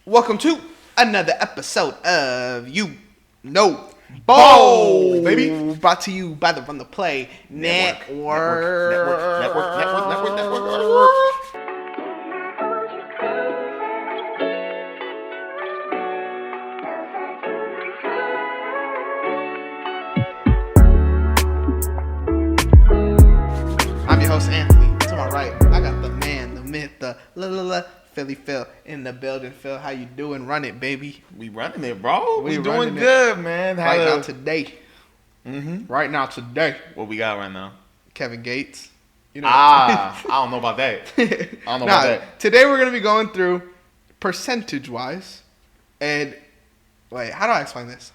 Welcome to another episode of You Know Bowl, baby. Brought to you by the Run the Play Network. I'm your host, Anthony. To my right, I got the man, the myth, the Philly Phil in the building. Phil, how you doing? Run it, baby. We running it, bro. We doing running good, man. Now today. Right now today. What we got right now? Kevin Gates. You know. I don't know about that. About that. Today we're gonna be going through percentage-wise, and wait, how do I explain this?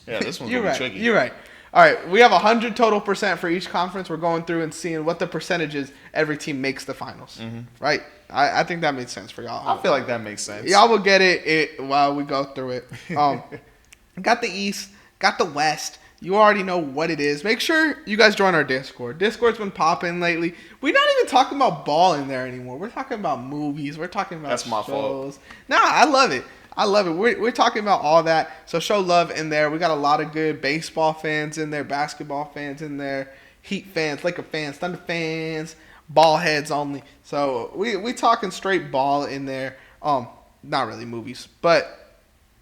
Yeah, this one's gonna be tricky. You're right. All right, we have 100 total percent for each conference. We're going through and seeing what the percentages every team makes the finals. Right? I think that makes sense for y'all. I feel like that makes sense. Y'all will get it while we go through it. Got the East, got the West. You already know what it is. Make sure you guys join our Discord. Discord's been popping lately. We're not even talking about ball in there anymore. We're talking about movies. We're talking about That's my fault. Nah, I love it. We're talking about all that. So show love in there. We got a lot of good baseball fans in there, basketball fans in there, Heat fans, Laker fans, Thunder fans, ball heads only. So we talking straight ball in there. Not really movies, but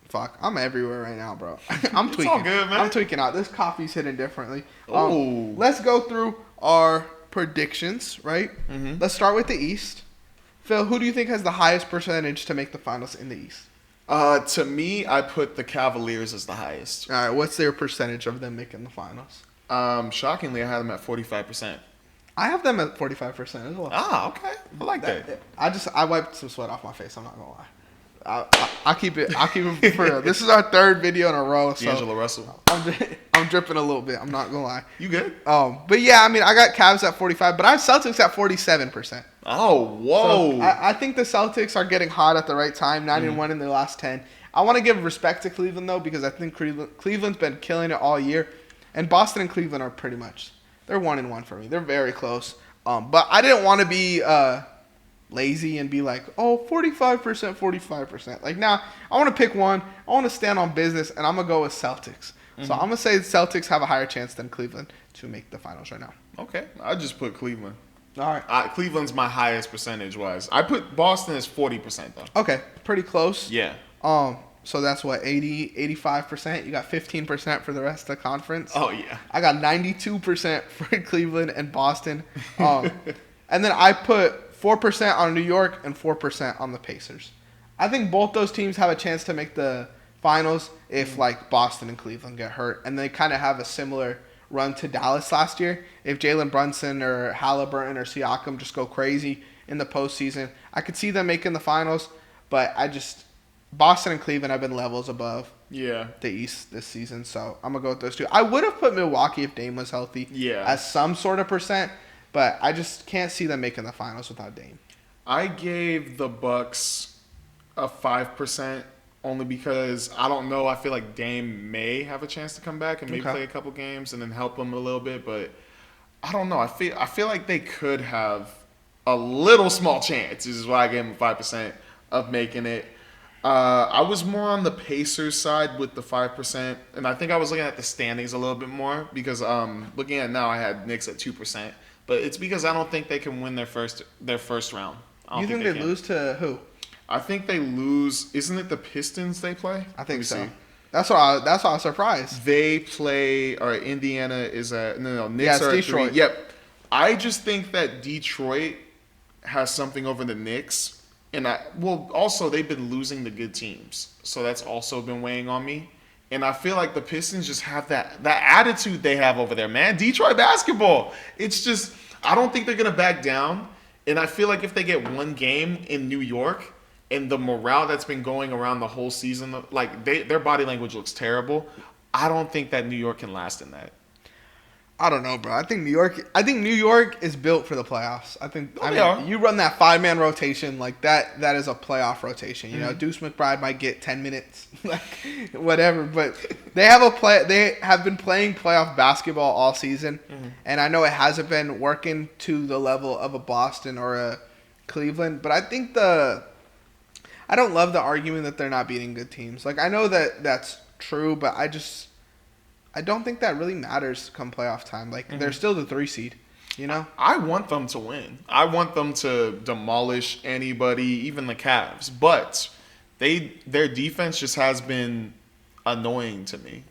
fuck, I'm everywhere right now, bro. I'm tweaking. It's all good, man. I'm tweaking out. This coffee's hitting differently. Ooh. Let's go through our predictions, right? Let's start with the East. Phil, who do you think has the highest percentage to make the finals in the East? To me, I put the Cavaliers as the highest. All right, what's their percentage of them making the finals? Shockingly, I had them at 45%. I have them at 45% as well. Ah, okay. I like that. I wiped some sweat off my face. I'm not gonna lie. I'll keep it for real. This is our third video in a row. So D'Angelo Russell. I'm dripping a little bit. I'm not gonna lie. You good? But yeah, I mean, I got Cavs at 45, but I have Celtics at 47%. Oh, whoa. So I think the Celtics are getting hot at the right time. 9-1 in their last 10. I want to give respect to Cleveland though, because I think Cleveland's been killing it all year, and Boston and Cleveland are pretty much they're 1-1 for me. They're very close. But I didn't want to be lazy and be like, 45%, 45%. Like, now, I want to pick one. I want to stand on business, and I'm going to go with Celtics. So I'm going to say the Celtics have a higher chance than Cleveland to make the finals right now. Okay. I just put Cleveland. All right. Cleveland's my highest percentage-wise. I put Boston as 40%, though. Okay. Pretty close. Yeah. So that's what, 80, 85%? You got 15% for the rest of the conference? Oh, yeah. I got 92% for Cleveland and Boston. And then I put 4% on New York and 4% on the Pacers. I think both those teams have a chance to make the finals if, like, Boston and Cleveland get hurt. And they kind of have a similar run to Dallas last year. If Jalen Brunson or Halliburton or Siakam just go crazy in the postseason, I could see them making the finals. But Boston and Cleveland have been levels above the East this season. So I'm going to go with those two. I would have put Milwaukee if Dame was healthy as some sort of percent. But I just can't see them making the finals without Dame. I gave the Bucks a 5% only because I don't know. I feel like Dame may have a chance to come back and maybe play a couple games and then help them a little bit. But I don't know. I feel like they could have a little small chance. This is why I gave them 5% of making it. I was more on the Pacers side with the 5%, and I think I was looking at the standings a little bit more because looking at now I had Knicks at 2%. But it's because I don't think they can win their first round. You think they lose to who? I think they lose. Isn't it the Pistons they play? I think so. See. That's why I was surprised. They play. All right, Indiana is at Knicks are at Detroit. 3. Yep. I just think that Detroit has something over the Knicks, and also they've been losing the good teams, so that's also been weighing on me. And I feel like the Pistons just have that attitude they have over there, man. Detroit basketball. It's just, I don't think they're going to back down. And I feel like if they get one game in New York and the morale that's been going around the whole season, like their body language looks terrible, I don't think that New York can last in that. I don't know, bro. I think New York is built for the playoffs. You run that 5-man rotation like that. That is a playoff rotation. You know, Deuce McBride might get 10 minutes, like whatever. But they have been playing playoff basketball all season, and I know it hasn't been working to the level of a Boston or a Cleveland. But I think I don't love the argument that they're not beating good teams. Like, I know that that's true, but I don't think that really matters come playoff time. Like, they're still the 3 seed, you know? I want them to win. I want them to demolish anybody, even the Cavs. But their defense just has been annoying to me.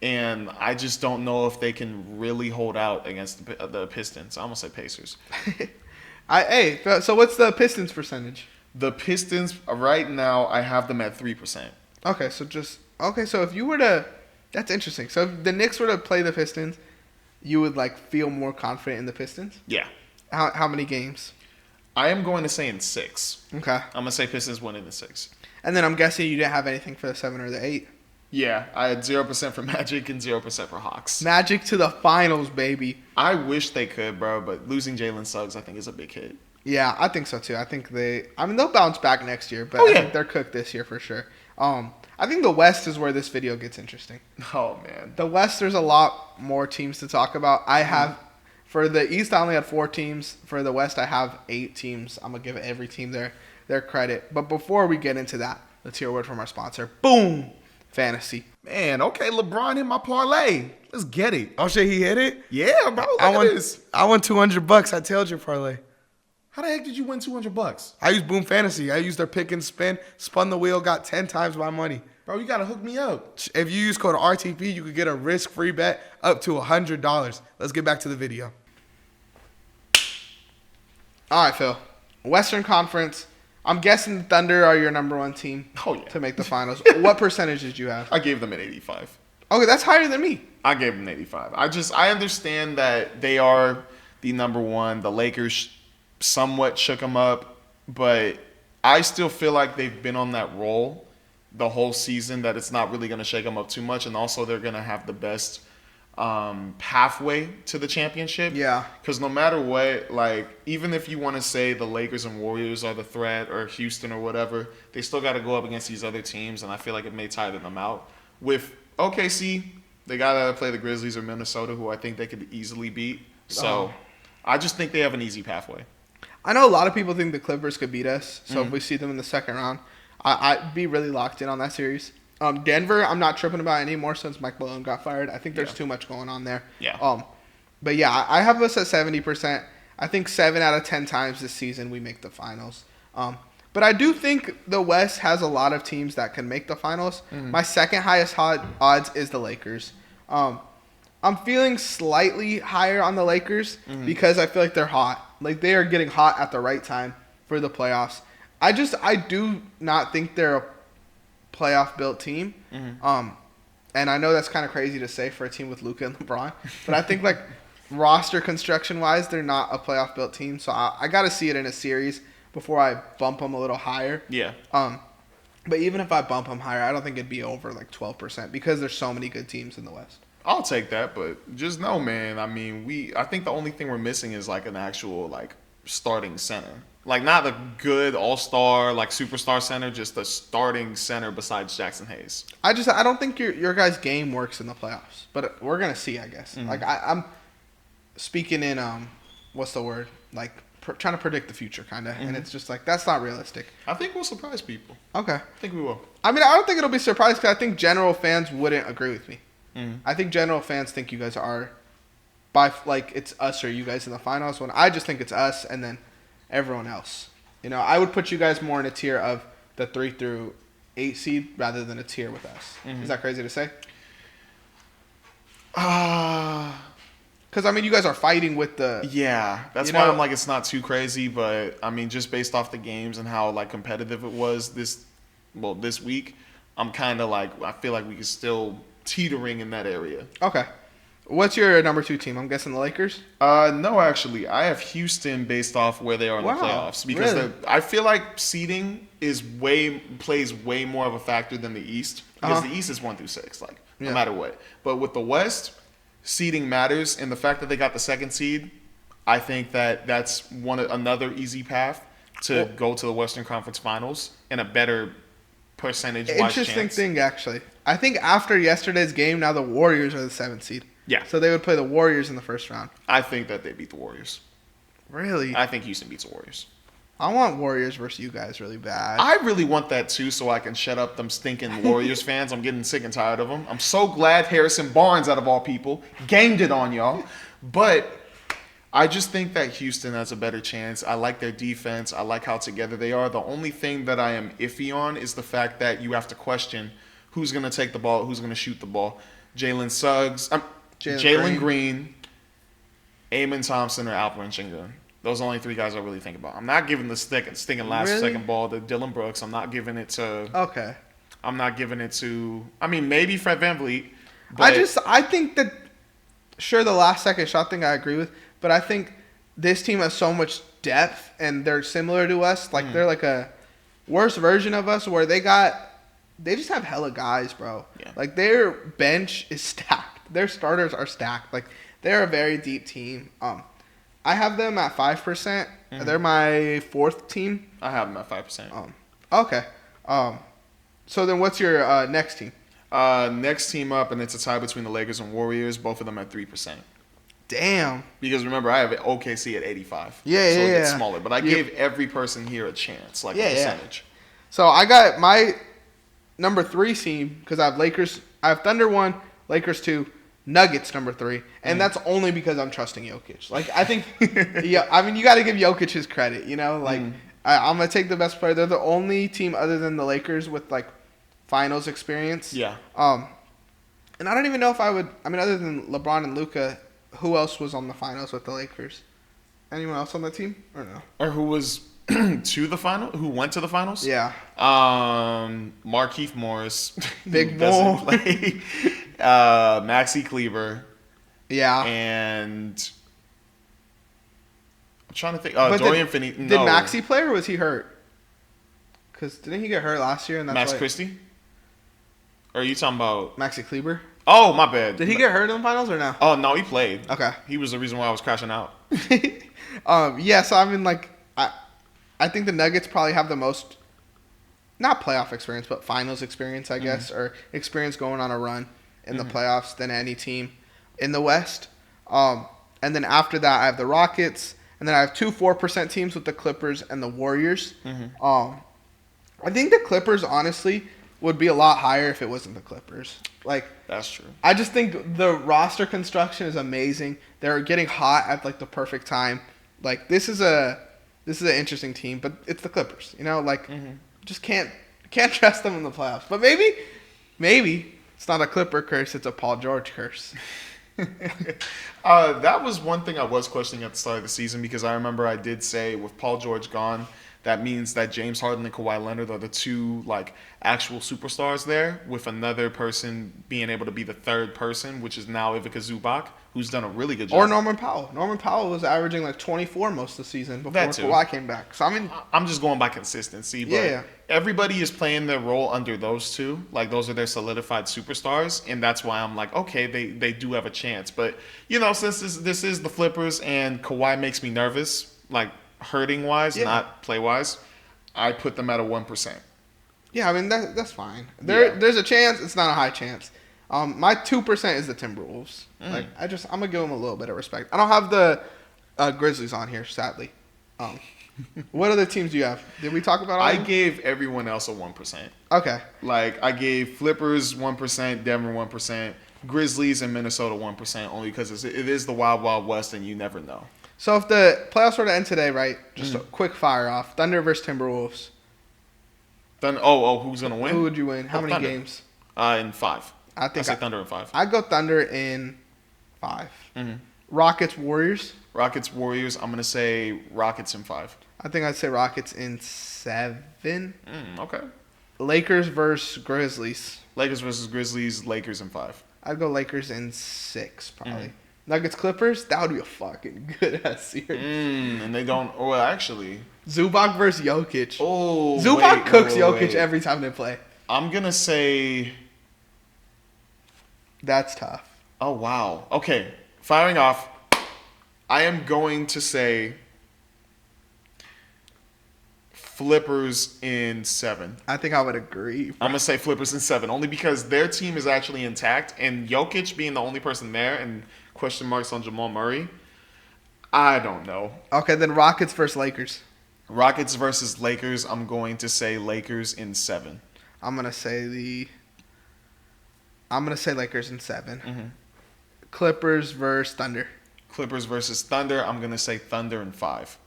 And I just don't know if they can really hold out against the Pistons. I almost said Pacers. So what's the Pistons percentage? The Pistons, right now, I have them at 3%. Okay, so if you were to... That's interesting. So if the Knicks were to play the Pistons, you would, like, feel more confident in the Pistons? Yeah. How many games? I am going to say in 6. Okay. I'm going to say Pistons win in the 6. And then I'm guessing you didn't have anything for the 7 or the 8. Yeah, I had 0% for Magic and 0% for Hawks. Magic to the finals, baby. I wish they could, bro, but losing Jalen Suggs, I think, is a big hit. Yeah, I think so, too. I think they'll bounce back next year, but I think they're cooked this year for sure. I think the West is where this video gets interesting. Oh, man. The West, there's a lot more teams to talk about. I have, for the East, I only had 4 teams. For the West, I have 8 teams. I'm going to give every team their credit. But before we get into that, let's hear a word from our sponsor. Boom! Fantasy. Man, okay, LeBron hit my parlay. Let's get it. Oh shit, he hit it? Yeah, bro. Look at this. I won $200. I told you, parlay. How the heck did you win $200? I used Boom Fantasy. I used their pick and spin, spun the wheel, got 10 times my money. Bro, you gotta hook me up. If you use code RTP, you could get a risk-free bet up to $100. Let's get back to the video. All right, Phil. Western Conference. I'm guessing the Thunder are your number 1 team to make the finals. What percentage did you have? I gave them an 85. Okay, that's higher than me. I gave them 85. I understand that they are the number 1. The Lakers somewhat shook them up, but I still feel like they've been on that roll the whole season that it's not really going to shake them up too much, and also they're going to have the best pathway to the championship. Yeah. Because no matter what, like, even if you want to say the Lakers and Warriors are the threat or Houston or whatever, they still got to go up against these other teams, and I feel like it may tire them out. With OKC, they got to play the Grizzlies or Minnesota, who I think they could easily beat. So I just think they have an easy pathway. I know a lot of people think the Clippers could beat us, so if we see them in the second round, I'd be really locked in on that series. Denver, I'm not tripping about anymore since Mike Malone got fired. I think there's too much going on there. Yeah. But yeah, I have us at 70%. I think 7 out of 10 times this season we make the finals. But I do think the West has a lot of teams that can make the finals. My second highest odds is the Lakers. I'm feeling slightly higher on the Lakers because I feel like they're hot. Like, they are getting hot at the right time for the playoffs. I do not think they're a playoff built team. And I know that's kind of crazy to say for a team with Luka and LeBron, but I think, like, roster construction wise, they're not a playoff built team. So I got to see it in a series before I bump them a little higher. Yeah. But even if I bump them higher, I don't think it'd be over like 12% because there's so many good teams in the West. I'll take that, but just know, man, I mean, I think the only thing we're missing is like an actual like starting center. Like, not a good all-star, like superstar center, just a starting center besides Jackson Hayes. I don't think your guys' game works in the playoffs, but we're gonna see, I guess. Like, I'm speaking in what's the word? Like, trying to predict the future, kind of, and it's just like that's not realistic. I think we'll surprise people. Okay, I think we will. I mean, I don't think it'll be surprised because I think general fans wouldn't agree with me. I think general fans think you guys are, it's us or you guys in the finals. When I just think it's us and then everyone else. You know, I would put you guys more in a tier of the 3 through 8 seed rather than a tier with us. Is that crazy to say? Because, I mean, you guys are fighting with the... Yeah, that's why I'm like, it's not too crazy, but, I mean, just based off the games and how, like, competitive it was this week, I'm kind of like, I feel like we can still teetering in that area. Okay. What's your number 2 team? I'm guessing the Lakers? No, actually. I have Houston based off where they are in the playoffs. Because really? I feel like seeding plays way more of a factor than the East. Because the East is 1 through 6, like, no matter what. But with the West, seeding matters. And the fact that they got the 2nd seed, I think that's another easy path to go to the Western Conference Finals and a better percentage-wise Interesting thing, actually. I think after yesterday's game, now the Warriors are the 7th seed. Yeah. So they would play the Warriors in the first round. I think that they beat the Warriors. Really? I think Houston beats the Warriors. I want Warriors versus you guys really bad. I really want that too, so I can shut up them stinking Warriors fans. I'm getting sick and tired of them. I'm so glad Harrison Barnes, out of all people, gamed it on y'all. But I just think that Houston has a better chance. I like their defense. I like how together they are. The only thing that I am iffy on is the fact that you have to question who's going to take the ball, who's going to shoot the ball. Jalen Suggs, Jalen Green, Amen Thompson, or Alperen Sengun. Those are only 3 guys I really think about. I'm not giving the stinking last second ball to Dylan Brooks. I'm not giving it to. Okay. I'm not giving it to. I mean, maybe Fred VanVleet. But I think that. Sure, the last second shot thing I agree with, but I think this team has so much depth, and they're similar to us. Like they're like a worse version of us, where they just have hella guys, bro. Yeah. Like their bench is stacked. Their starters are stacked. Like they're a very deep team. I have them at 5%. They're my 4th team. I have them at 5%. Okay. So then what's your next team? Next team up, and it's a tie between the Lakers and Warriors. Both of them at 3%. Damn. Because remember, I have OKC at 85. Yeah, so it gets yeah. smaller. But I gave every person here a chance, like a percentage. So I got my number 3 team because I have Lakers. I have Thunder 1, Lakers 2, Nuggets number 3, and that's only because I'm trusting Jokic. Like I think, yeah, I mean you got to give Jokic his credit, you know. Like I'm gonna take the best player. They're the only team other than the Lakers with like finals experience. Yeah. And I don't even know if I would. I mean, other than LeBron and Luka, who else was on the finals with the Lakers? Anyone else on that team or no? Or who was to the final? Who went to the finals? Yeah. Markieff Morris, Big who Mo. doesn't play. Maxi Kleber. Yeah. And I'm trying to think. But Dorian Finney-Smith. Did Maxi play or was he hurt? Because didn't he get hurt last year? And that's Max why Christie? Or are you talking about Maxi Kleber? Oh, my bad. Did he get hurt in the finals or no? Oh, no, he played. Okay. He was the reason why I was crashing out. Yeah, so I mean, like, I think the Nuggets probably have the most, not playoff experience, but finals experience, I guess, or experience going on a run in the playoffs than any team in the West. And then after that, I have the Rockets, and then I have 2 4% teams with the Clippers and the Warriors. I think the Clippers, honestly, would be a lot higher if it wasn't the Clippers. Like, that's true. I just think the roster construction is amazing. They're getting hot at like the perfect time. Like this is an interesting team, but it's the Clippers. You know, like just can't trust them in the playoffs. But maybe it's not a Clipper curse, it's a Paul George curse. That was one thing I was questioning at the start of the season because I remember I did say with Paul George gone, that means that James Harden and Kawhi Leonard are the 2 like actual superstars there, with another person being able to be the third person, which is now Ivica Zubac, who's done a really good job. Or Norman Powell. Norman Powell was averaging like 24 most of the season before Kawhi came back. So I mean, I'm just going by consistency. But everybody is playing their role under those 2. Like those are their solidified superstars, and that's why I'm like, okay, they do have a chance. But you know, since this is the Flippers and Kawhi makes me nervous, like hurting wise, not play wise, I put them at a 1%. Yeah, I mean that's fine. There's a chance. It's not a high chance. My 2% is the Timberwolves. Like I'm gonna give them a little bit of respect. I don't have the Grizzlies on here, sadly. What other teams do you have? Did we talk about all I of them? gave everyone else a 1%. Okay. Like I gave Flippers 1%, Denver 1%, Grizzlies and Minnesota 1%, only because it is the Wild Wild West and you never know. So if the playoffs were to end today, right? Just a quick fire off. Thunder versus Timberwolves. Who's gonna win? Who would you win? How many Thunder. games? In 5. I think I say Thunder in 5. I'd go Thunder in 5. Rockets Warriors. Rockets Warriors. I'm gonna say Rockets in 5. I think I'd say Rockets in 7. Okay. Lakers versus Grizzlies. Lakers versus Grizzlies. Lakers in 5. I'd go Lakers in 6 probably. Nuggets Clippers. That would be a fucking good ass series. And they don't. Oh, actually. Zubac versus Jokic. Oh. Zubac cooks Jokic every time they play. I'm gonna say. That's tough. Oh wow. Okay. Firing off. I am going to say Flippers in 7. I think I would agree. I'm going to say Flippers in 7, only because their team is actually intact, and Jokic being the only person there and question marks on Jamal Murray, I don't know. Okay, then Rockets versus Lakers. Rockets versus Lakers. I'm going to say Lakers in 7. I'm gonna say Lakers in 7. Mm-hmm. Clippers versus Thunder. Clippers versus Thunder. I'm going to say Thunder in 5.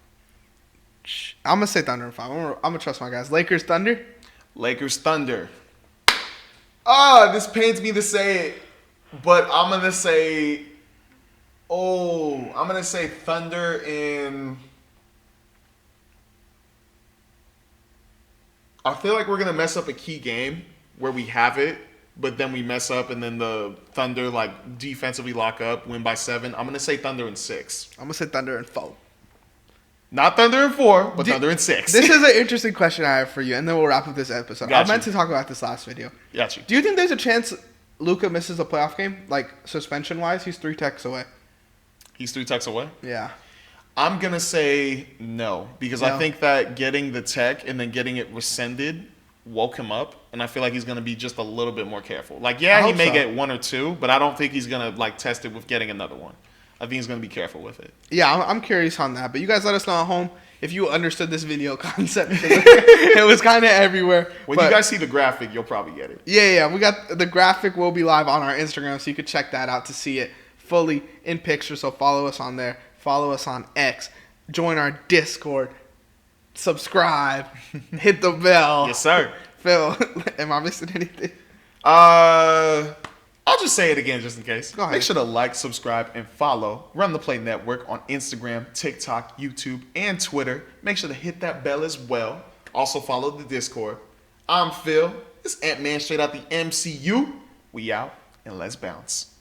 I'm gonna say Thunder in 5. I'm gonna trust my guys. Lakers Thunder. Lakers Thunder. This pains me to say it, but I'm going to say Thunder in... I feel like we're going to mess up a key game where we have it, but then we mess up and then the Thunder like defensively lock up, win by 7. I'm going to say Thunder in 6. I'm gonna say Thunder in 4. Not Thunder in 4, but Thunder in 6. This is an interesting question I have for you, and then we'll wrap up this episode. I meant to talk about this last video. Got you. Do you think there's a chance Luka misses a playoff game, like suspension-wise? He's 3 techs away. He's 3 techs away? Yeah. I'm going to say no, because I think that getting the tech and then getting it rescinded woke him up, and I feel like he's going to be just a little bit more careful. Like, yeah, he may get 1 or 2, but I don't think he's going to like test it with getting another one. I think he's going to be careful with it. Yeah, I'm curious on that. But you guys let us know at home if you understood this video concept. It was kind of everywhere. When you guys see the graphic, you'll probably get it. Yeah. We got the graphic will be live on our Instagram, so you could check that out to see it fully in picture. So follow us on there. Follow us on X. Join our Discord. Subscribe. Hit the bell. Yes, sir. Phil, am I missing anything? I'll just say it again just in case. Go ahead. Make sure to like, subscribe, and follow Run the Play Network on Instagram, TikTok, YouTube, and Twitter. Make sure to hit that bell as well. Also follow the Discord. I'm Phil. It's Ant-Man straight out the MCU. We out, and let's bounce.